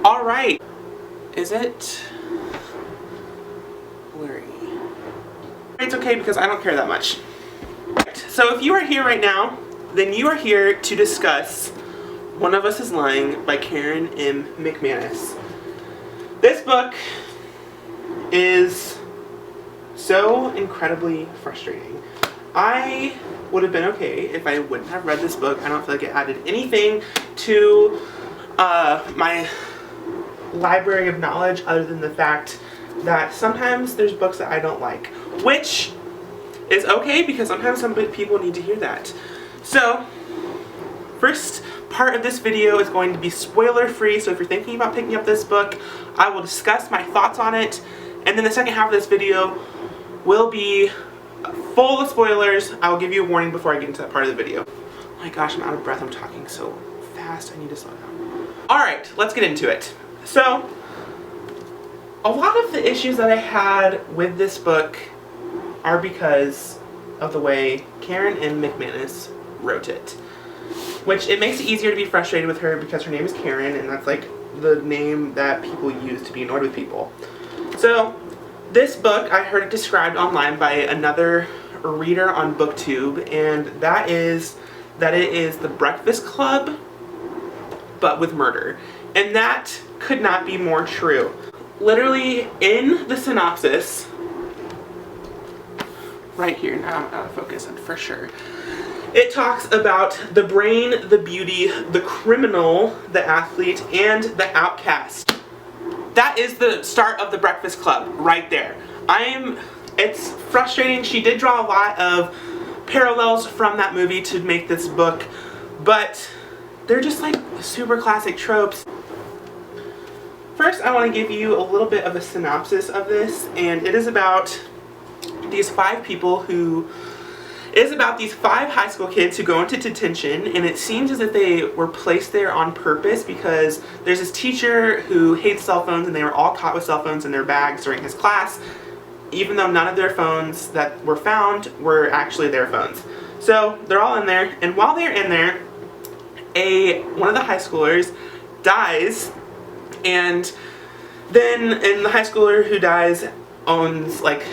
Alright. Is it blurry? It's okay because I don't care that much. So if you are here right now, then you are here to discuss One of Us is Lying by Karen M. McManus. This book is so incredibly frustrating. I would have been okay if I wouldn't have read this book. I don't feel like it added anything to my library of knowledge other than the fact that sometimes there's books that I don't like, which is okay because sometimes some people need to hear that. So, first part of this video is going to be spoiler free, so if you're thinking about picking up this book, I will discuss my thoughts on it, and then the second half of this video will be full of spoilers. I will give you a warning before I get into that part of the video. Oh my gosh, I'm out of breath. I'm talking so fast. I need to slow down. Alright, let's get into it. So, a lot of the issues that I had with this book are because of the way Karen M. McManus wrote it. Which, it makes it easier to be frustrated with her because her name is Karen, and that's like the name that people use to be annoyed with people. So, this book, I heard it described online by another reader on BookTube, and that is that it is The Breakfast Club, but with murder. And that could not be more true. Literally, in the synopsis, right here, now I'm out of focus for sure, it talks about the brain, the beauty, the criminal, the athlete, and the outcast. That is the start of The Breakfast Club, right there. It's frustrating. She did draw a lot of parallels from that movie to make this book, but they're just like super classic tropes. First, I want to give you a little bit of a synopsis of this, and it is about these five high school kids who go into detention, and it seems as if they were placed there on purpose because there's this teacher who hates cell phones, and they were all caught with cell phones in their bags during his class, even though none of their phones that were found were actually their phones. So they're all in there, and while they're in there, one of the high schoolers dies, and the high schooler who dies owns like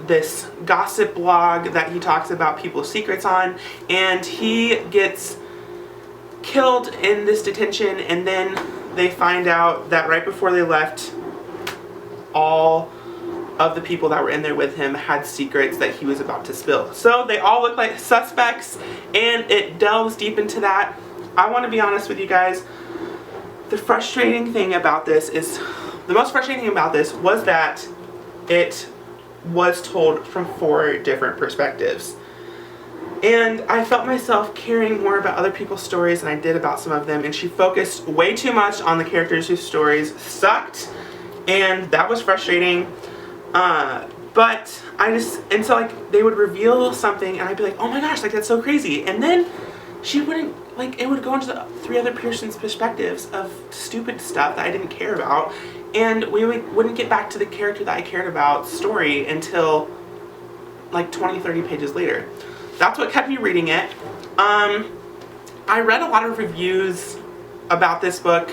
this gossip blog that he talks about people's secrets on, and he gets killed in this detention, and then they find out that right before they left, all of the people that were in there with him had secrets that he was about to spill. So they all look like suspects, and it delves deep into that. I want to be honest with you guys. The most frustrating thing about this was that it was told from 4 different perspectives. And I felt myself caring more about other people's stories than I did about some of them, and she focused way too much on the characters whose stories sucked, and that was frustrating. So like they would reveal something and I'd be like, oh my gosh, like that's so crazy, and then she wouldn't, like, it would go into the 3 other person's perspectives of stupid stuff that I didn't care about, and we wouldn't get back to the character that I cared about story until like 20-30 pages later. That's what kept me reading it. I read a lot of reviews about this book,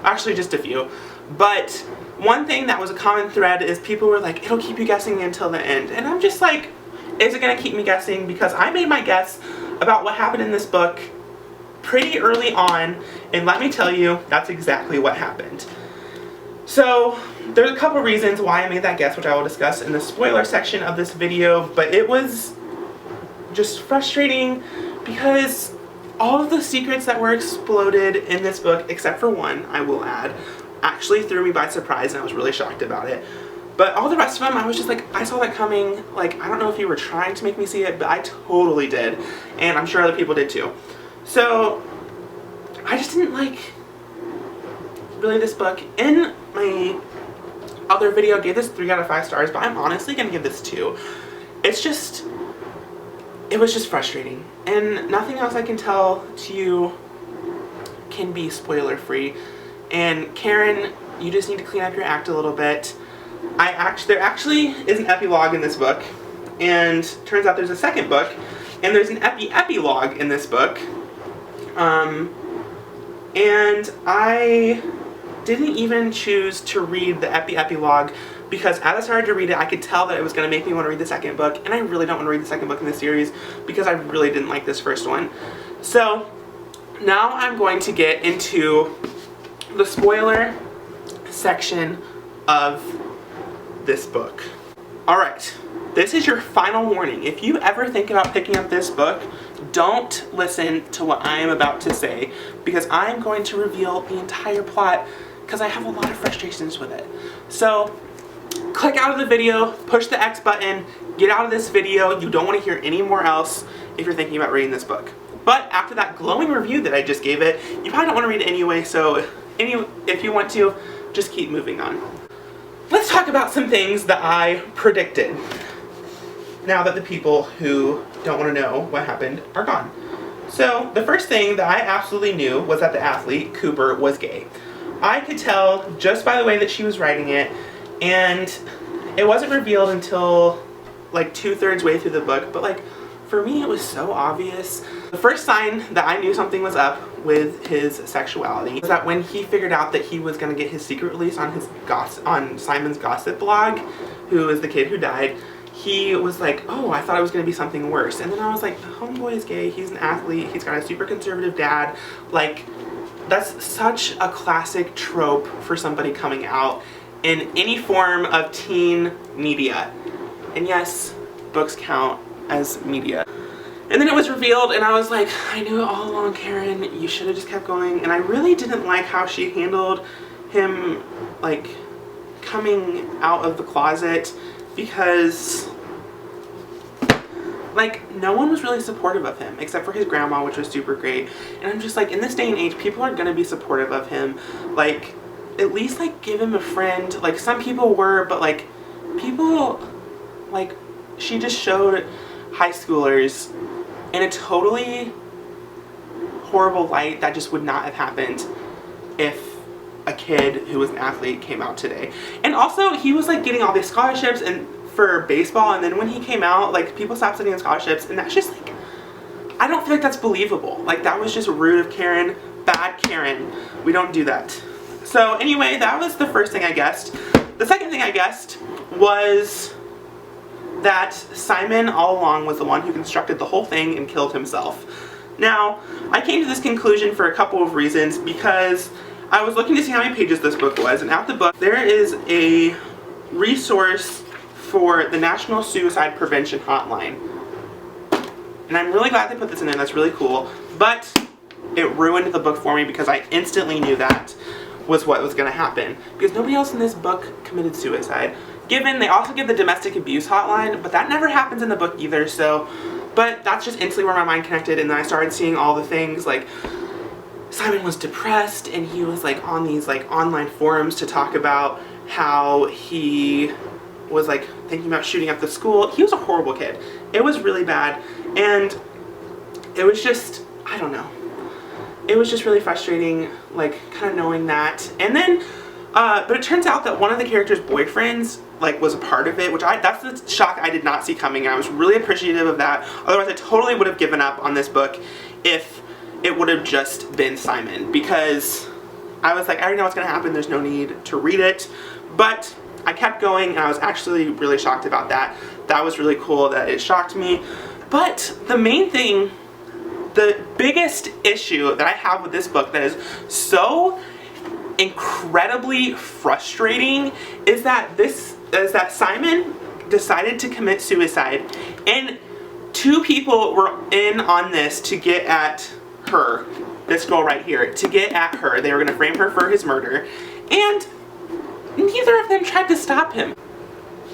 actually just a few, but one thing that was a common thread is people were like, it'll keep you guessing until the end, and I'm just like, is it gonna keep me guessing? Because I made my guess about what happened in this book pretty early on, and let me tell you, that's exactly what happened. So, there's a couple reasons why I made that guess, which I will discuss in the spoiler section of this video, but it was just frustrating because all of the secrets that were exploded in this book, except for one, I will add, actually threw me by surprise, and I was really shocked about it. But all the rest of them, I was just like, I saw that coming. Like, I don't know if you were trying to make me see it, but I totally did. And I'm sure other people did too. So, I just didn't like, really, this book. In my other video, I gave this 3 out of 5 stars, but I'm honestly going to give this 2. It was just frustrating. And nothing else I can tell to you can be spoiler free. And Karen, you just need to clean up your act a little bit. There actually is an epilogue in this book, and turns out there's a second book, and there's an epilogue in this book. And I didn't even choose to read the epilogue because as I started to read it, I could tell that it was going to make me want to read the second book, and I really don't want to read the second book in this series because I really didn't like this first one. So now I'm going to get into the spoiler section of this book. Alright, this is your final warning. If you ever think about picking up this book, don't listen to what I am about to say because I'm going to reveal the entire plot because I have a lot of frustrations with it. So click out of the video, push the X button, get out of this video. You don't want to hear any more else if you're thinking about reading this book. But after that glowing review that I just gave it, you probably don't want to read it anyway, so if you want to, just keep moving on. Let's talk about some things that I predicted now that the people who don't want to know what happened are gone. So the first thing that I absolutely knew was that the athlete, Cooper, was gay. I could tell just by the way that she was writing it, and it wasn't revealed until like 2/3 way through the book, but like for me it was so obvious. The first sign that I knew something was up with his sexuality was that when he figured out that he was going to get his secret release on his on Simon's gossip blog, who is the kid who died, he was like, oh, I thought it was going to be something worse. And then I was like, the homeboy is gay, he's an athlete, he's got a super conservative dad. Like, that's such a classic trope for somebody coming out in any form of teen media. And yes, books count as media. And then it was revealed and I was like, I knew it all along, Karen, you should have just kept going. And I really didn't like how she handled him, like, coming out of the closet because, like, no one was really supportive of him except for his grandma, which was super great. And I'm just like, in this day and age, people are gonna be supportive of him. Like, at least, like, give him a friend. Like, some people were, but, like, people, like, she just showed high schoolers in a totally horrible light that just would not have happened if a kid who was an athlete came out today. And also, he was like getting all these scholarships and for baseball, and then when he came out, like, people stopped sending him scholarships, and that's just like, I don't feel like that's believable. Like, that was just rude of Karen. Bad Karen. We don't do that. So anyway, that was the first thing I guessed. The second thing I guessed was that Simon all along was the one who constructed the whole thing and killed himself. Now, I came to this conclusion for a couple of reasons because I was looking to see how many pages this book was, and at the book there is a resource for the National Suicide Prevention Hotline. And I'm really glad they put this in there, that's really cool, but it ruined the book for me because I instantly knew that was what was going to happen. Because nobody else in this book committed suicide. Given, they also give the domestic abuse hotline, but that never happens in the book either, so, but that's just instantly where my mind connected, and then I started seeing all the things, like, Simon was depressed, and he was, like, on these, like, online forums to talk about how he was, like, thinking about shooting up the school. He was a horrible kid. It was really bad, and it was just, I don't know. It was just really frustrating, like, kind of knowing that. And then, but it turns out that one of the character's boyfriends, like, was a part of it, which that's the shock I did not see coming. I was really appreciative of that. Otherwise, I totally would have given up on this book if it would have just been Simon, because I was like, I already know what's going to happen. There's no need to read it. But I kept going, and I was actually really shocked about that. That was really cool that it shocked me. But the main thing, the biggest issue that I have with this book that is so incredibly frustrating is that Simon decided to commit suicide, and two people were in on this to get at her, this girl right here, to get at her. They were going to frame her for his murder, and neither of them tried to stop him.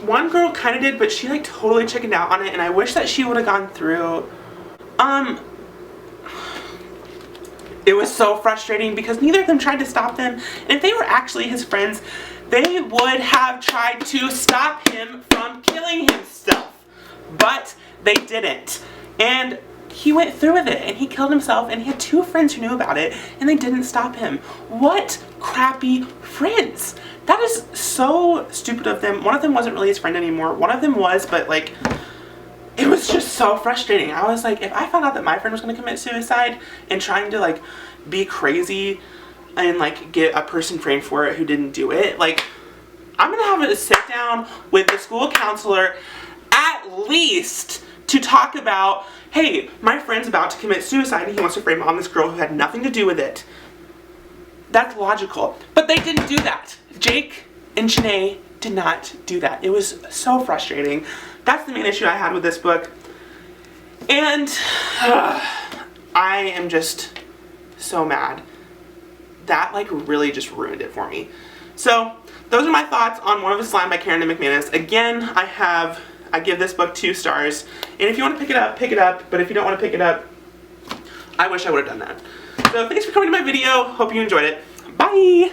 One girl kind of did, but she, like, totally chickened out on it, and I wish that she would have gone through. It was so frustrating because neither of them tried to stop him, and if they were actually his friends, they would have tried to stop him from killing himself. But they didn't. And he went through with it, and he killed himself, and he had two friends who knew about it, and they didn't stop him. What crappy friends! That is so stupid of them. One of them wasn't really his friend anymore. One of them was, but, like, it was just so frustrating. I was like, if I found out that my friend was going to commit suicide and trying to, like, be crazy and like get a person framed for it who didn't do it. Like, I'm gonna have a sit down with the school counselor at least to talk about, hey, my friend's about to commit suicide and he wants to frame on this girl who had nothing to do with it. That's logical. But they didn't do that. Jake and Janae did not do that. It was so frustrating. That's the main issue I had with this book. And I am just so mad. That like really just ruined it for me. So those are my thoughts on One of Us Slime by Karen M. McManus. Again, I give this book 2 stars. And if you want to pick it up, pick it up. But if you don't want to pick it up, I wish I would have done that. So thanks for coming to my video. Hope you enjoyed it. Bye!